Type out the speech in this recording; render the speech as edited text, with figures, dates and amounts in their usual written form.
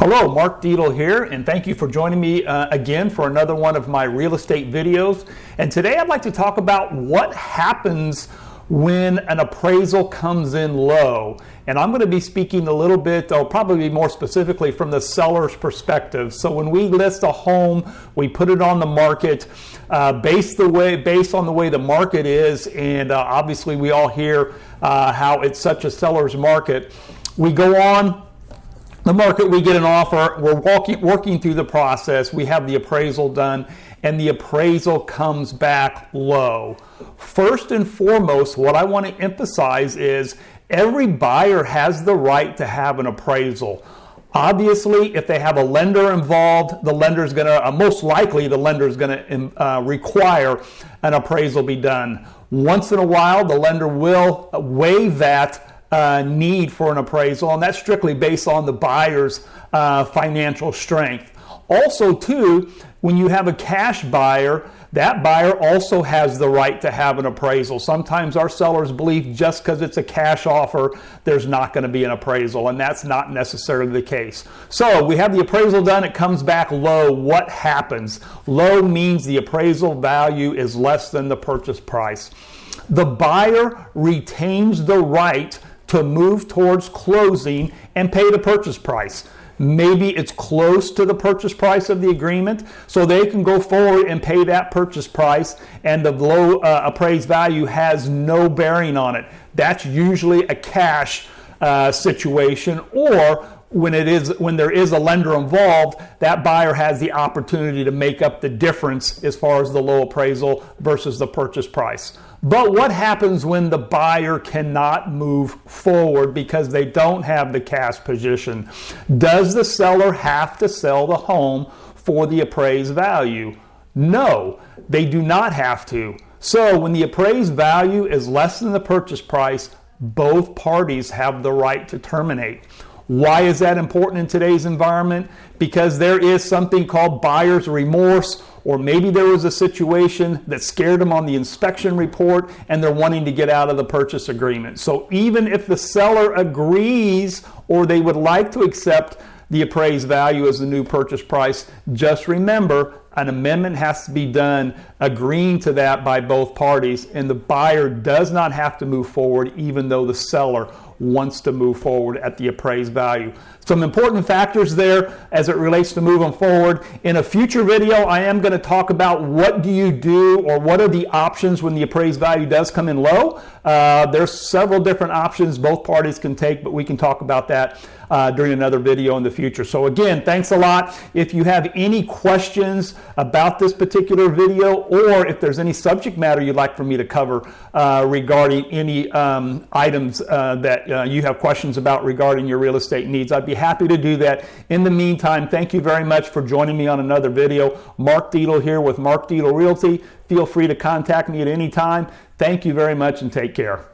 Hello, Mark Dietel here, and thank you for joining me again for another one of my real estate videos. And today I'd like to talk about what happens when an appraisal comes in low. And I'm going to be speaking a little bit, or probably more specifically, from the seller's perspective. So when we list a home, we put it on the market based on the way the market is, and obviously we all hear how it's such a seller's market. We go on the market, we get an offer, we're working through the process, we have the appraisal done, and the appraisal comes back low. First and foremost, what I want to emphasize is every buyer has the right to have an appraisal. Obviously, if they have a lender involved, the lender's going to, most likely the lender's going to require an appraisal be done. Once in a while, the lender will waive that need for an appraisal, and that's strictly based on the buyer's financial strength. Also, too, when you have a cash buyer, that buyer also has the right to have an appraisal. Sometimes our sellers believe just because it's a cash offer, there's not going to be an appraisal, and that's not necessarily the case. So we have the appraisal done, it comes back low. What happens? Low means the appraisal value is less than the purchase price. The buyer retains the right to move towards closing and pay the purchase price. Maybe it's close to the purchase price of the agreement, so they can go forward and pay that purchase price, and the low appraised value has no bearing on it. That's usually a cash situation, or when there is a lender involved, that buyer has the opportunity to make up the difference as far as the low appraisal versus the purchase price. But what happens when the buyer cannot move forward because they don't have the cash position? Does the seller have to sell the home for the appraised value? No, they do not have to. So when the appraised value is less than the purchase price, both parties have the right to terminate. Why is that important in today's environment? Because there is something called buyer's remorse, or maybe there was a situation that scared them on the inspection report and they're wanting to get out of the purchase agreement. So even if the seller agrees or they would like to accept the appraised value as the new purchase price, just remember an amendment has to be done agreeing to that by both parties, and the buyer does not have to move forward even though the seller wants to move forward at the appraised value. Some important factors there as it relates to moving forward. In a future video, I am going to talk about what do you do, or what are the options when the appraised value does come in low. There's several different options both parties can take, but we can talk about that during another video in the future. So again, thanks a lot. If you have any questions about this particular video, or if there's any subject matter you'd like for me to cover regarding any items that you have questions about regarding your real estate needs, I'd be happy to do that. In the meantime, thank you very much for joining me on another video. Mark Dietel here with Mark Dietel Realty. Feel free to contact me at any time. Thank you very much and take care.